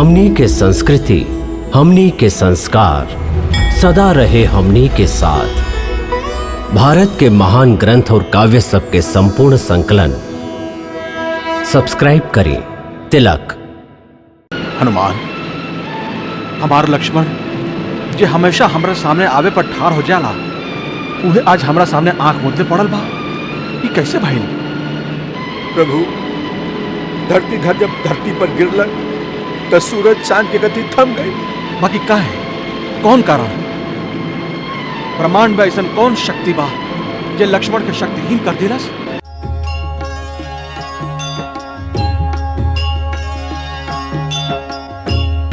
हमनी के संस्कृति, हमनी के संस्कार सदा रहे हमनी के साथ। भारत के महान ग्रंथ और काव्य सब के संपूर्ण संकलन सब्सक्राइब करें तिलक। हनुमान, हमार लक्ष्मण जे हमेशा हमरा सामने आवे पर ठार हो जाला, उहे आज हमरा सामने आंख मूंदे पड़ल बा। ये कैसे भइल? प्रभु, धरती धर जब धरती पर गिरल तो सूरज चांद के गति थम गई। बाकी का है? कौन कारण? ब्रह्मांड में ऐसा कौन शक्ति बा जे लक्ष्मण के शक्तिहीन कर दिलस?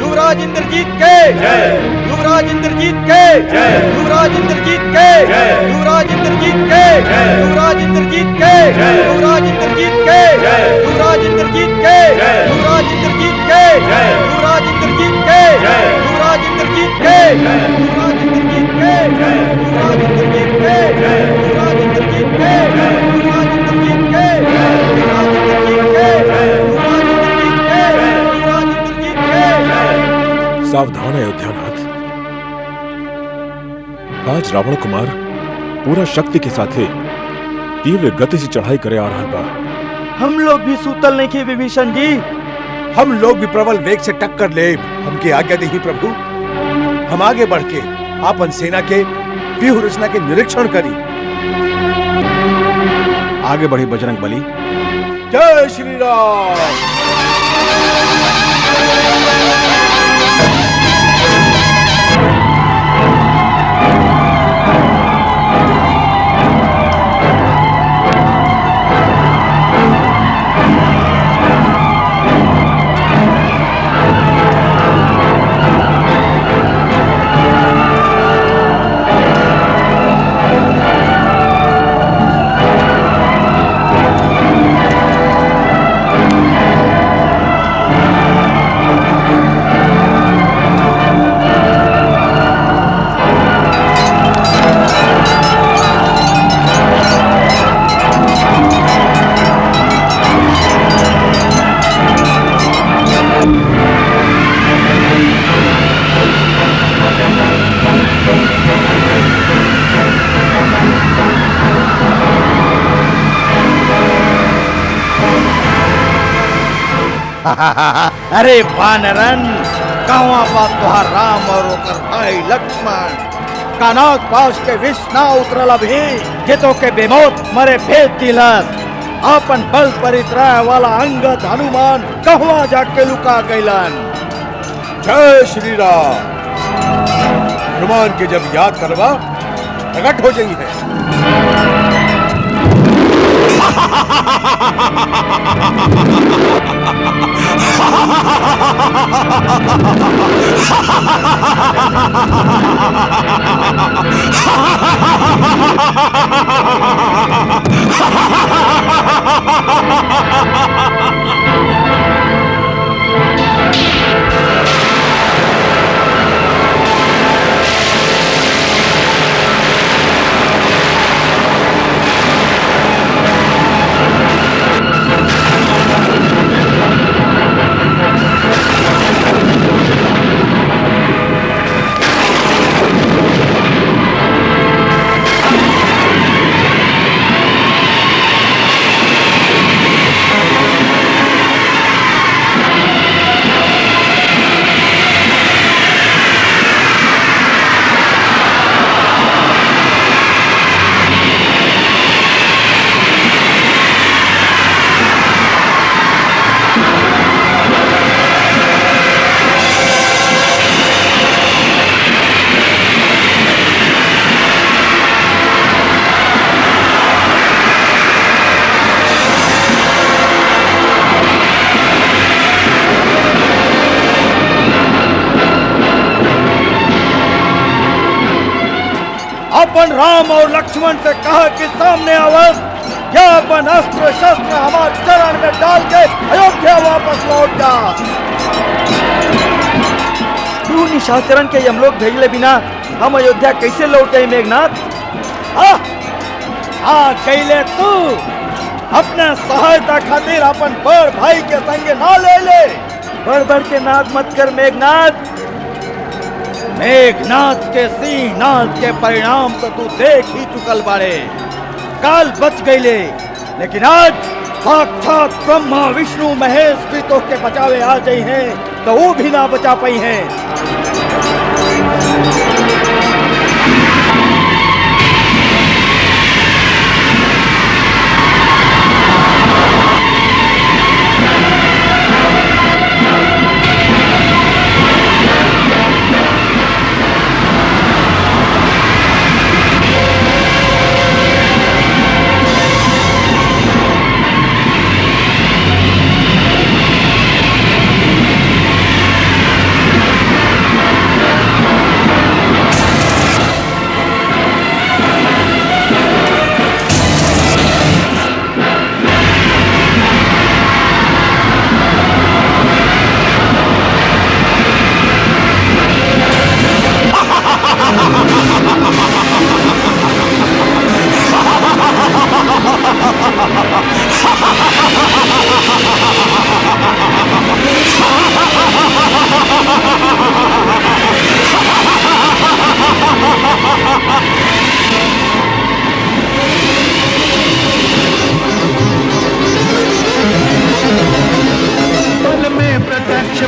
युवराज इंद्रजीत के जय, युवराज इंद्रजीत के जय, युवराज इंद्रजीत के जय, युवराज इंद्रजीत के जय, युवराज इंद्रजीत के जय, युवराज इंद्रजीत के जय, युवराज इंद्रजीत के जय, युवराज इंद्रजीत के जय, युवराज इंद्रजीत के जय, युवराज इंद्रजीत के जय, युवराज इंद्रजीत के जय, युवराज इंद्रजीत के जय, युवराज इंद्रजीत के जय, युवराज इंद्रजीत के जय, युवराज इंद्रजीत के जय, युवराज इंद्रजीत के जय, युवराज इंद्रजीत के जय। सावधान अयोध्यानाथ, आज रावण कुमार पूरा शक्ति के साथ तीव्र गति से चढ़ाई करे आ रहा बा। हम लोग भी सूतल नहीं थे विभीषण जी। हम लोग भी प्रबल वेग से टक्कर ले। हमके आज्ञा दे प्रभु, हम आगे बढ़ के आपन सेना के व्यूह रचना के निरीक्षण करी। आगे बढ़ी बजरंग बली। जय श्री राम। अरे वानरन, कहवा बा तोहार राम और ओकर भाई लक्ष्मण? कानाक पास के विष ना उतरल अभी, जे तो के बेमौत मरे भेज दिलस। आपन बल परित्राय वाला अंगद हनुमान कहवा जाके लुका गइलन? जय श्री राम। हनुमान के जब याद करवा प्रकट हो जाई है। अपन राम और लक्ष्मण से कहा कि सामने आवस, या अपन अस्त्र शस्त्र हमारे चरण में डाल के अयोध्या वापस लौट जा। तू निशाचरण के हम लोग भेजले बिना हम अयोध्या कैसे लौटे मेघनाथ? हाँ कैले तू अपने सहायता खातिर अपन बड़ भाई के संगे ना ले ले। बढ़ बढ़ के नाक मत कर मेघनाथ। मेघनाथ के सिंहनाथ के परिणाम तो तू देख ही चुकल बाड़े। काल बच गईले, लेकिन आज साक्षात ब्रह्मा विष्णु महेश भी तो के बचावे आ गई हैं, तो वो भी ना बचा पाई हैं।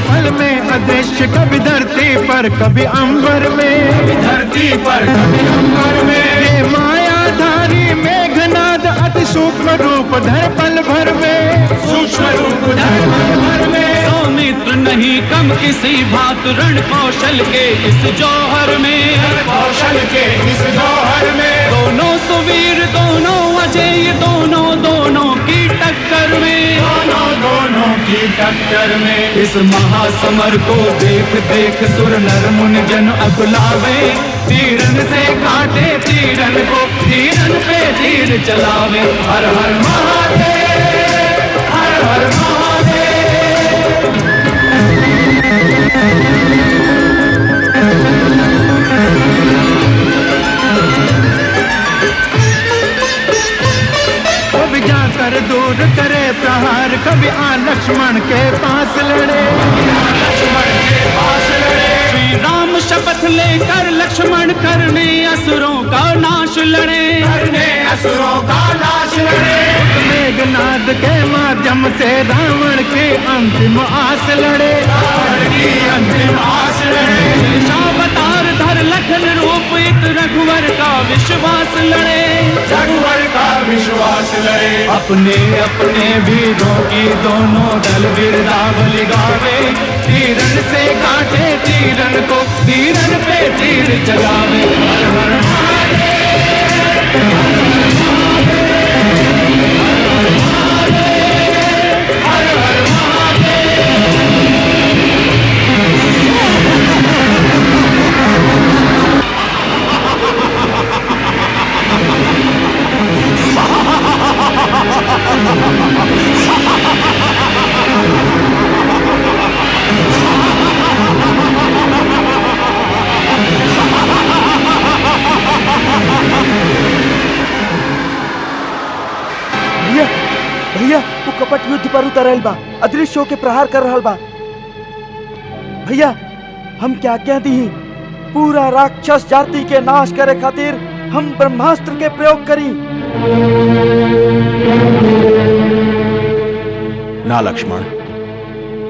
फल में अदृश्य, कभी धरती पर कभी अंबर में, धरती पर कभी अंबर में। ये मायाधारी मेघनाद अति सूक्ष्म रूप धर पल भर में, सूक्ष्म रूप धर पल भर में। सौमित्र नहीं कम किसी भात रण कौशल के इस जौहर में, कौशल के इस जौहर में। दोनों सुवीर दोनों अजय दोनों दोनों की टक्कर में, दोनों की टक्कर में। इस महासमर को देख देख सुर नर मुनि जन अकुलावे, तीरन से काटे तीरन को, तीरन पे तीर चलावे। हर हर महादेव, हर हर महादेव। कभी जाकर दूर करे प्रहार, कभी आ लक्ष्मण के पास लड़े, लक्ष्मण के पास लड़े। श्री राम शपथ लेकर लक्ष्मण करने असुरों का नाश लड़े, करने असुरों का नाश लड़े। मेघनाद के माध्यम से रावण के अंतिम आस लड़े, रावण की अंतिम आस लड़े। अवतार धर लखन रूप इत रघुवर का विश्वास लड़े, रघुवर का विश्वास लड़े। अपने अपने वीरों की दोनों दल बिरदावली गावे, तीरन से काटे तीरन को, तीरन पे तीर चलावे। हर हर महादेव, हर हर महादेव, हर हर भैया भैया वो कपट युद्ध पर उतरल बा, अदृश्य होके प्रहार कर रहल बा। भैया हम क्या कह दी, पूरा राक्षस जाति के नाश करे खातिर हम ब्रह्मास्त्र के प्रयोग करी। ना लक्ष्मण,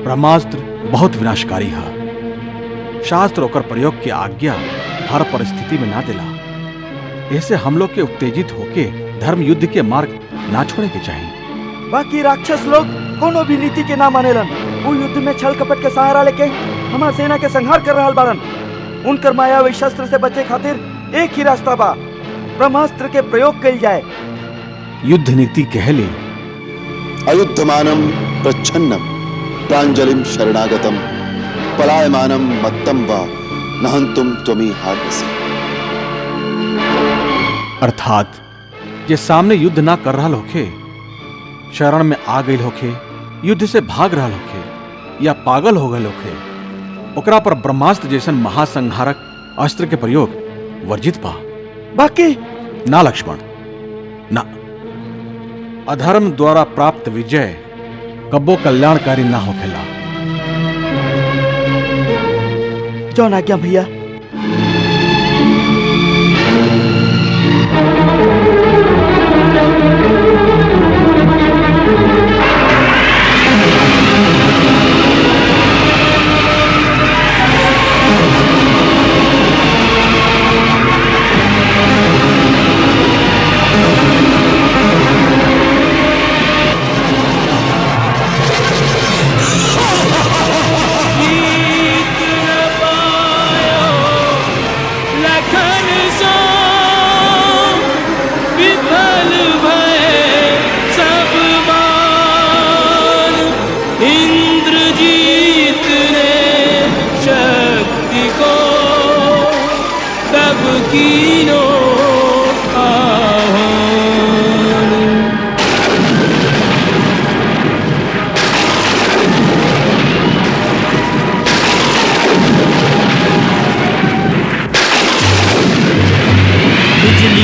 ब्रह्मास्त्र बहुत विनाशकारी है। शास्त्र ओकर प्रयोग की आज्ञा हर परिस्थिति में ना दिला। ऐसे हम लोग के उत्तेजित होके धर्म युद्ध के मार्ग ना छोड़े के चाहिए। बाकी राक्षस लोग कोनो भी नीति के ना मानेलन। वो युद्ध में छल कपट के सहारा लेके हमार सेना के संहार कर रहल बारन। उनकर मायावी शस्त्र से बचे खातिर एक ही रास्ता बा, ब्रह्मास्त्र के प्रयोग कइल जाए। युद्ध नीति कहली अयुद्धमानं प्रच्छन्नं प्राञ्जलिं शरणागतं पलायमानं मत्तं वा नहंतुम त्वमीहार्हसि। अर्थात जे सामने युद्ध ना कर रहा होखे, शरण में आ गई होखे, युद्ध से भाग रहा होखे या पागल हो गए होखे, ओकरा पर ब्रह्मास्त्र जैसन महासंहारक अस्त्र के प्रयोग वर्जित बा। बाकी ना लक्ष्मण ना, अधर्म द्वारा प्राप्त विजय कब्बो कल्याणकारी ना होखेला। जौन आज्ञा भैया।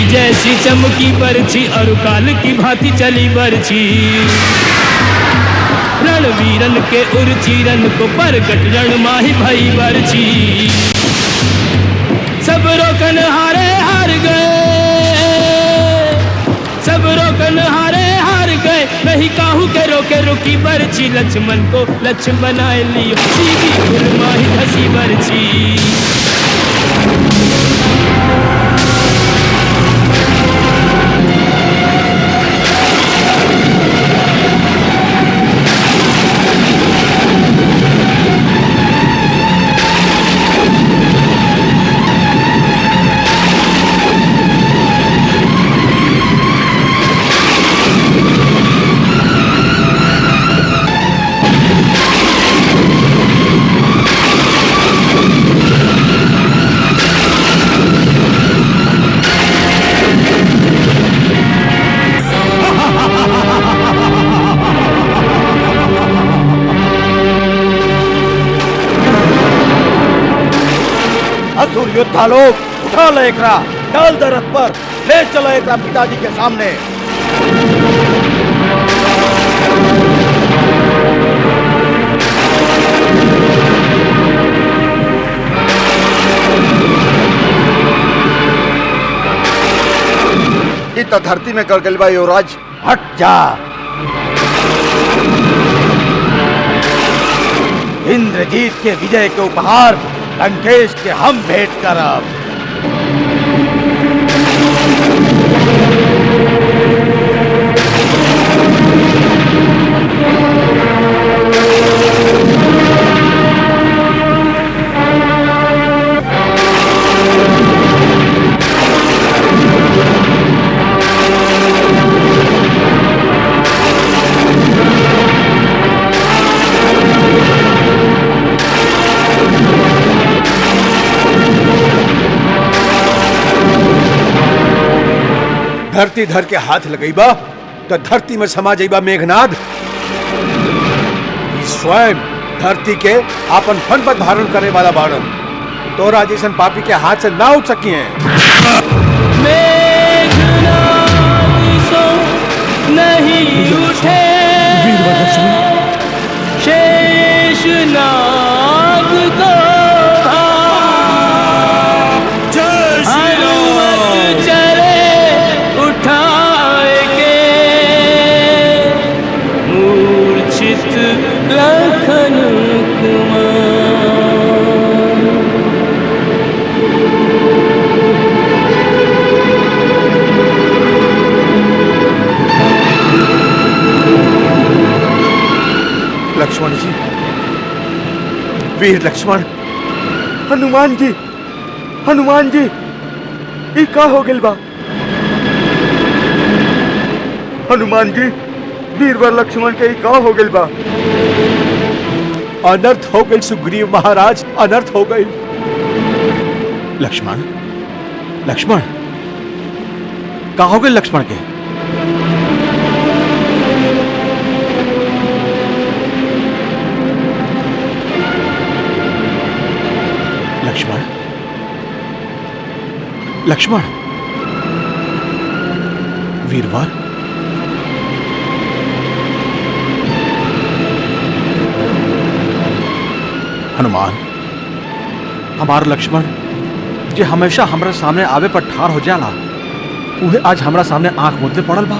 जैसी चमकी बरछी और काल की भांति चली बरछी, रणवीरन के उर्चीरन को परगट रण माही भई बरछी। सब रोकन हारे हार गए, सब रोकन हारे हार गए, नहीं काहू के रोके रुकी बरछी। लक्ष्मण को लक्ष्य बनाए लियो, सीधी उर्माही धसी बरछी। असुर योद्धा लोग, उठा लो एकरा, डाल दे रथ पर, ले चलो एकरा पिताजी के सामने। इतना धरती में कर गलबा युवराज। हट जा। इंद्रजीत के विजय के उपहार लंकेश के हम भेंट करब। धरती धर के हाथ लगईबा तो धरती में समा जाइबा मेघनाद। स्वयं धरती के आपन फन पर धारण करे वाला बाणन तोरा जैसन पापी के हाथ से ना उठ सकी हैं। नहीं उठे शेष नाग को लक्ष्मण जी, वीर लक्ष्मण। हनुमान जी, हनुमान जी, ई का हो गइल बा? हनुमान जी, वीरवर लक्ष्मण के ई का हो गइल बा? अनर्थ हो गई सुग्रीव महाराज, अनर्थ हो गई। लक्ष्मण, लक्ष्मण, का हो गए लक्ष्मण के? लक्ष्मण, लक्ष्मण, वीरवर, हनुमान, हमार लक्ष्मण जे हमेशा हमरा सामने आवे पर ठार हो जाला, उहे आज हमरा सामने आंख मूंदे पड़ल बा।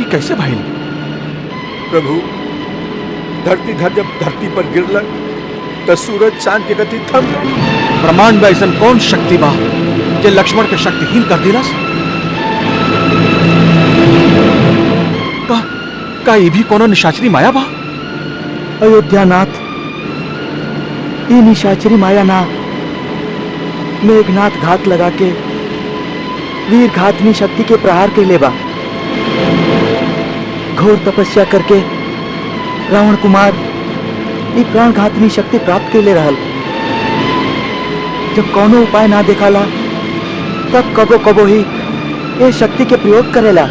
ये कैसे भइल? प्रभु, धरती धर जब धरती पर गिरलन तो सूरज चांद के गति थम गई। ब्रह्मांड में ऐसा कौन शक्ति बा जे लक्ष्मण के शक्तिहीन कर दिलस? का ये भी कोनो निशाचरी माया बा? अयोध्यानाथ, ये निशाचरी माया ना, मेघनाथ घात लगा के वीर घातनी शक्ति के प्रहार के लेबा। घोर तपस्या करके रावण कुमार ये प्राण घातनी शक्ति प्राप्त के ले रहल। जब कोनो उपाय ना देखाला तब कबो कबो ही ये शक्ति के प्रयोग करेला।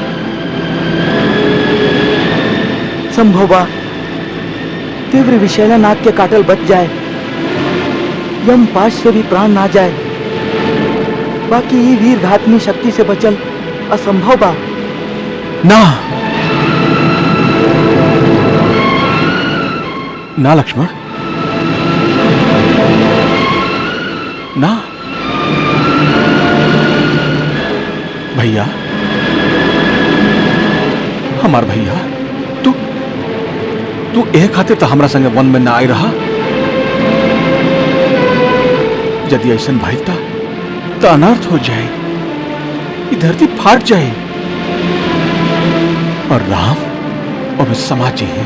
संभव बा तीव्र विषैला नाग के काटल बच जाए, यम पाश से भी प्राण ना जाए, बाकी ये वीर घातनी शक्ति से बचल असंभव बा। ना ना लक्ष्मण, ना भैया, हमार भैया, तू एक खातिर तो हमरा संगे वन में ना आई रहा। यदि ऐसा भाई तो अनर्थ हो जाए, ये धरती फाट जाए और राम और समाज ही है।